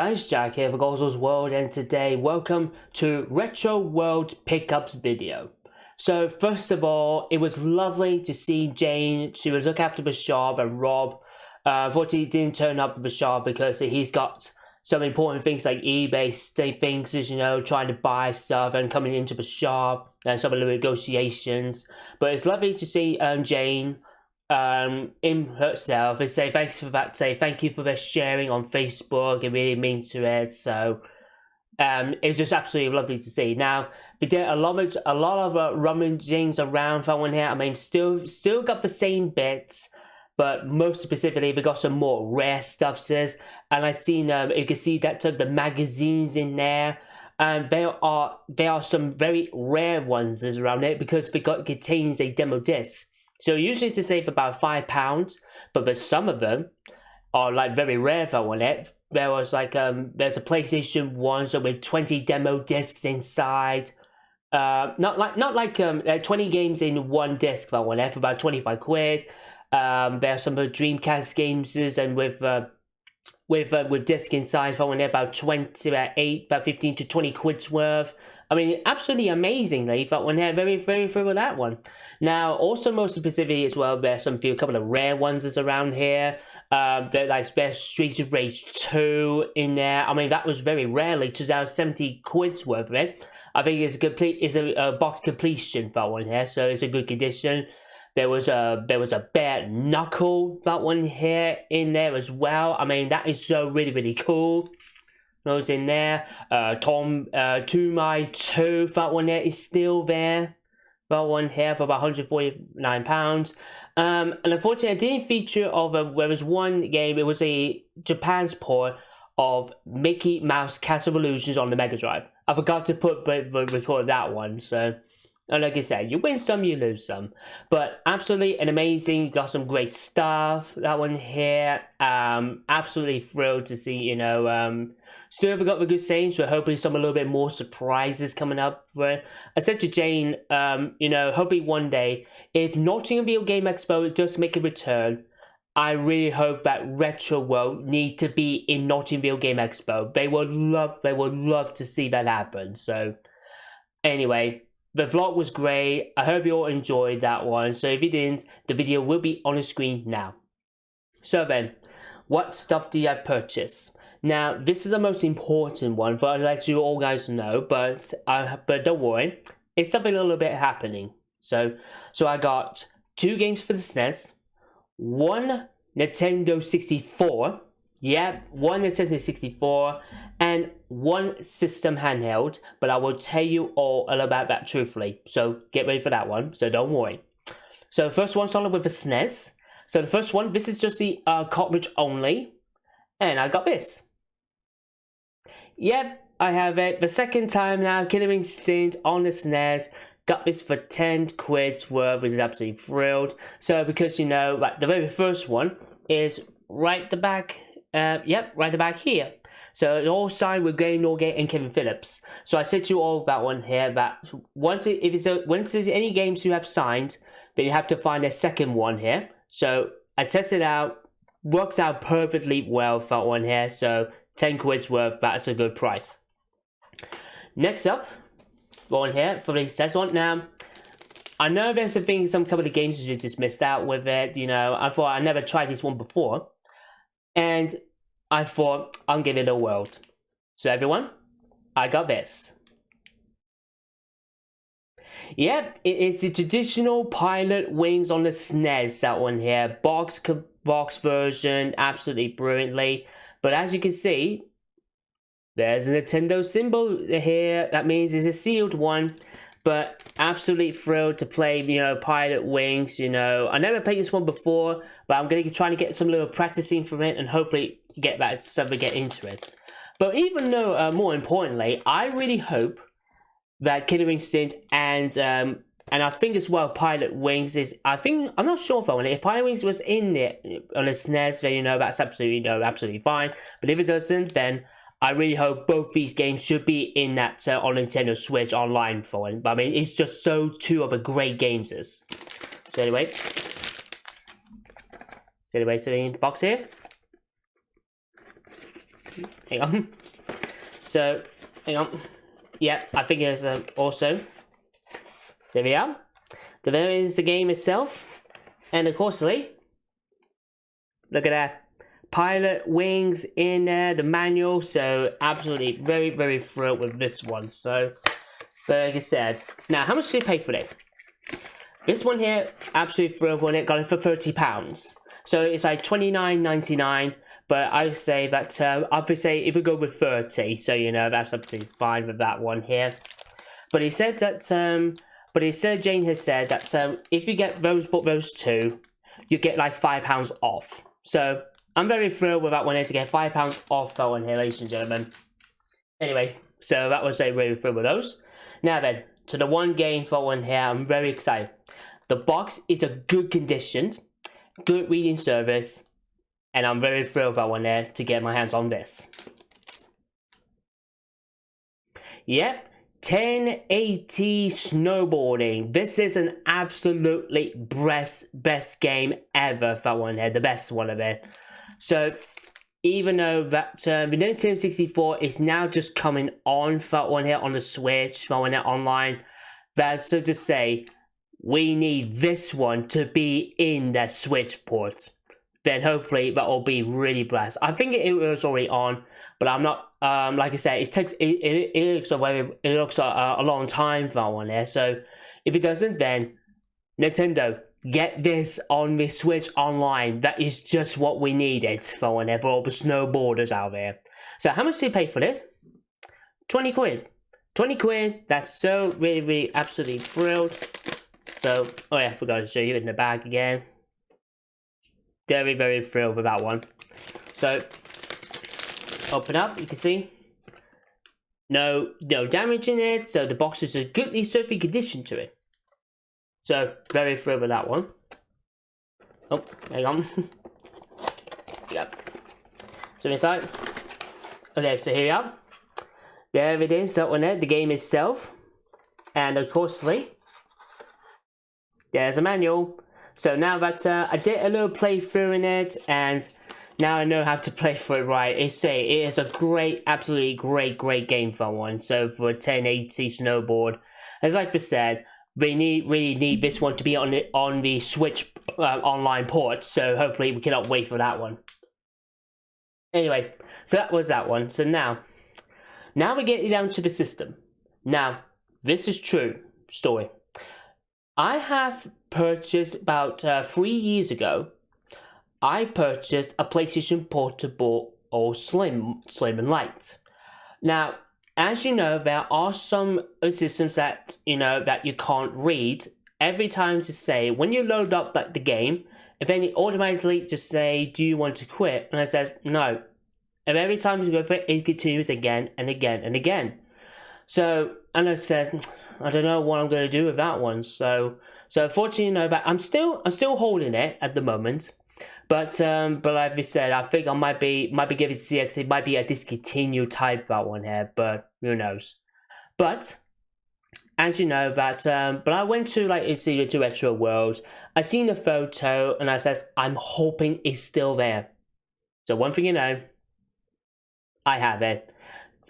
guys, Jack here for Gozzles World, and today welcome to Retro World Pickups video. So first of all, it was lovely to see Jane. She was looking after Bashar, and Rob unfortunately didn't turn up with Bashar because he's got some important things like eBay things, you know, trying to buy stuff and coming into Bashar and some of the negotiations. But it's lovely to see Jane in herself and say thanks for that. Say thank you for the sharing on Facebook. It really means to it. So it's just absolutely lovely to see. Now we did a lot of rummagings around that one here. I mean, still got the same bits, but most specifically we got some more rare stuff, sis. And I seen you can see that the magazines in there. And there are some very rare ones around it because it contains a demo disc. So usually to save about £5, but some of them are like very rare for one. There was like there's a PlayStation 1 so with 20 demo discs inside. Not like 20 games in one disc for one for about 25 quid. There's some Dreamcast games and with disc inside for one about 15 to 20 quid's worth. I mean, absolutely amazingly, that one there, very through with that one. Now, also most specifically as well, there's a couple of rare ones that's around here. There's Streets of Rage 2 in there. I mean, that was very rarely, 70 quid's worth of it. I think it's a box completion for that one here, so it's a good condition. There was a Bare Knuckle, that one here in there as well. I mean, that is so really cool. Those in there. Tom 2x2, that one there is still there. That one here for about £149. And unfortunately, I didn't feature there was one game. It was a Japan's port of Mickey Mouse Castle Illusions on the Mega Drive. I forgot to record that one, so. And like I said, you win some, you lose some. But absolutely an amazing, got some great stuff. That one here, absolutely thrilled to see, you know, still haven't got the good sayings, so hopefully some a little bit more surprises coming up. I said to Jane, you know, hopefully one day, if Nottingham Video Game Expo does make a return, I really hope that Retro World need to be in Nottingham Video Game Expo. They would love to see that happen. So, anyway. The vlog was great. I hope you all enjoyed that one. So if you didn't, the video will be on the screen now. So then, what stuff did I purchase? Now, this is the most important one, but I'd like you all guys to know. But don't worry, it's something a little bit happening. So I got 2 games for the SNES, 1 Nintendo 64. Yeah, 1 Nintendo 64 and 1 system handheld, but I will tell you all about that truthfully. So get ready for that one, so don't worry. So the first one started with the SNES. So the first one, this is just the cartridge only, and I got this. Yep, I have it. The second time now, Killer Instinct on the SNES. Got this for 10 quid's worth, which is absolutely thrilled. So because you know, like the very first one is right at the back. Yep, right at the back here. So it's all signed with Gary Norgate and Kevin Phillips. So I said to you all about one here that once there's any games you have signed, then you have to find a second one here. So I tested it out, works out perfectly well for that one here. So 10 quid's worth, that's a good price. Next up, one here for the next one. Now, I know there's some couple of games you just missed out with it. You know, I thought I never tried this one before. And I thought, I'll give it a whirl. So everyone, I got this. Yep, it is the traditional Pilot Wings on the SNES, that one here. Box version, absolutely brilliantly. But as you can see, there's a Nintendo symbol here. That means it's a sealed one. But absolutely thrilled to play, you know, Pilot Wings, you know. I never played this one before, but I'm going to try to get some little practicing from it and hopefully get into it. But even though, more importantly, I really hope that Killer Instinct and I think as well Pilot Wings is, I'm not sure if Pilot Wings was in it on the SNES, then, you know, that's absolutely fine. But if it doesn't, then I really hope both these games should be in that on Nintendo Switch online for it. But I mean, it's just two of the great games. So anyway, so in the box here. hang on. So, hang on. Yep, I think there's also. There we are. So there is the game itself. And of course, look at that. Pilot wings in there, the manual. So absolutely very, very thrilled with this one. So, like I said. Now, how much did you pay for it? This one here, absolutely thrilled on it. Got it for £30. So it's like $29.99. But I would say that, I would say if we go with 30, so you know, that's absolutely fine with that one here. But he said that, Jane has said that if you get those two, you get like £5 off. So I'm very thrilled with that one here to get £5 off that one here, ladies and gentlemen. Anyway, so that was a really thrilled with those. Now then, to the one game for one here, I'm very excited. The box is a good condition, good reading service. And I'm very thrilled about one there to get my hands on this. Yep, 1080 snowboarding. This is an absolutely best game ever for one there, the best one of it. So even though that the Nintendo 64 is now just coming on for one here on the Switch, for one here online, that's so to say, we need this one to be in that Switch port. Then hopefully that will be really blessed. I think it was already on, but I'm not. Like I said, it looks a long time for that one there. So if it doesn't, then Nintendo, get this on the Switch online. That is just what we needed for one there for all the snowboarders out there. So how much did you pay for this? 20 quid. 20 quid. That's so really absolutely thrilled. So oh yeah, I forgot to show you in the bag again. Very thrilled with that one. So open up, you can see no damage in it, so the box is a goodly surfy condition to it. So very thrilled with that one. Oh, hang on. Yep. So inside. Okay, so here we are. There it is, that one there, the game itself. And of course, there's a manual. So now that I did a little playthrough in it, and now I know how to play for it right. It is a great, absolutely great game for one. So for 1080 snowboard, as like I said, we really need this one to be on the Switch online port. So hopefully we cannot wait for that one. Anyway, so that was that one. So now we get down to the system. Now this is true story. I have purchased about 3 years ago. I purchased a PlayStation Portable or Slim and Light. Now, as you know, there are some systems that you can't read. Every time to say when you load up the game, and then it automatically just say, "Do you want to quit?" And I said no. And every time you go for it, it continues again and again and again. So, and I said, I don't know what I'm going to do with that one. So fortunately, but I'm still holding it at the moment. But like we said, I think I might be giving CX. It might be a discontinued type that one here, but who knows? But as you know that, but I went to to Retro World. I seen the photo and I said, I'm hoping it's still there. So one thing you know, I have it.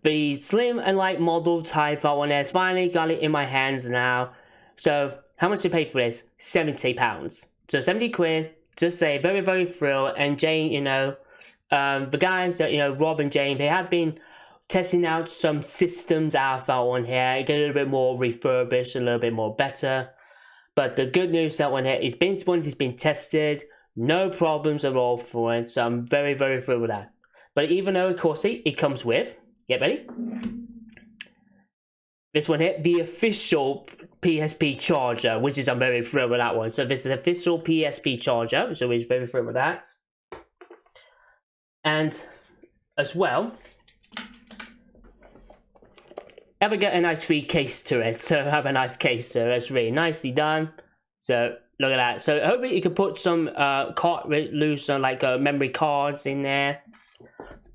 The Slim and Light model type that one has finally got it in my hands now. So how much you paid for this? £70. So 70 quid. Just say very thrilled. And Jane, the guys that Rob and Jane, they have been testing out some systems out that one here, get a little bit more refurbished, a little bit more better. But the good news that one here is it's been tested, no problems at all for it. So I'm very thrilled with that. But even though of course it comes with, get ready. This one here, the official PSP charger, which is I'm very thrilled with that one. So this is the official PSP charger, so we're very thrilled with that. And as well, have a get a nice free case to it. So have a nice case, so that's really nicely done. So look at that. So hopefully you can put some memory cards in there,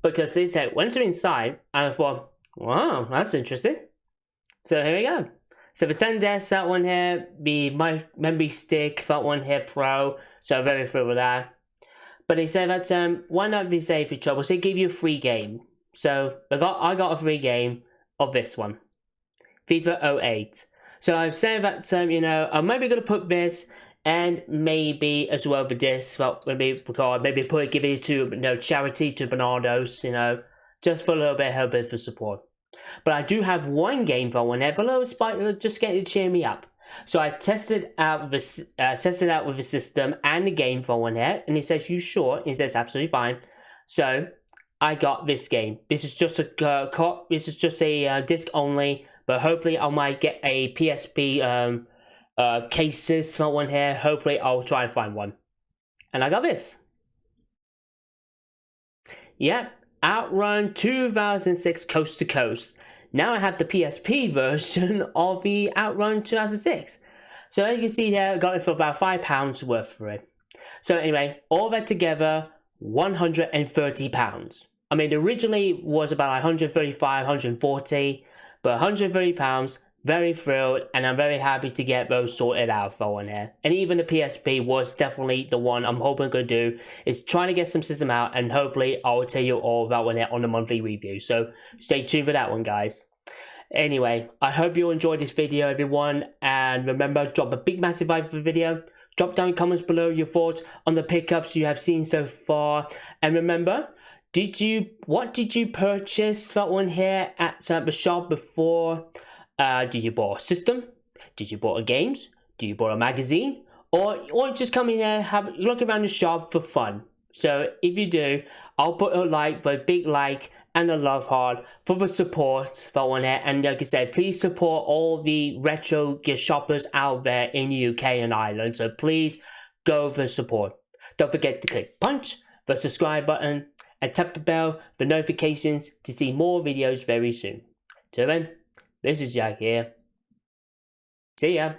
because they said once they're inside, and I thought, wow, that's interesting. So here we go. So the 10DS, that one here, the my memory stick, that one here Pro. So very thrilled with that. But they said that why not be safe for trouble? So they give you a free game. So I got a free game of this one, FIFA 08. So I'm saying that you know, I'm maybe gonna put this and maybe as well with this, well, maybe give it to, you know, charity to Bernardo's, you know, just for a little bit for support. But I do have one game for one there, for a little spike, just get to cheer me up. So I tested out with the system and the game for one here, and he says, "You sure?" He says, "Absolutely fine." So I got this game. This is just a disc only, but hopefully I might get a PSP cases for one here. Hopefully I'll try and find one. And I got this. Yep, Outrun 2006 Coast to Coast. Now I have the PSP version of the Outrun 2006. So as you can see there, I got it for about £5 worth for it. So anyway, all that together, £130. I mean, originally was about 135, 140, but £130, very thrilled, and I'm very happy to get those sorted out for one here. And even the PSP was definitely the one I'm hoping I'm going to do, is trying to get some system out, and hopefully I'll tell you all about one here on the monthly review. So stay tuned for that one, guys. Anyway, I hope you enjoyed this video, everyone, and remember, drop a big massive like for the video. Drop down comments below your thoughts on the pickups you have seen so far, and remember, what did you purchase that one here at the shop before? Did you buy a system? Did you buy games? Did you buy a magazine? Or just come in there, have look around the shop for fun? So if you do, I'll put a like, a big like, and a love heart for the support for one here. And like I said, please support all the retro shoppers out there in the UK and Ireland. So please go for support. Don't forget to click punch the subscribe button and tap the bell for notifications to see more videos very soon. Till then, this is Jack here. See ya.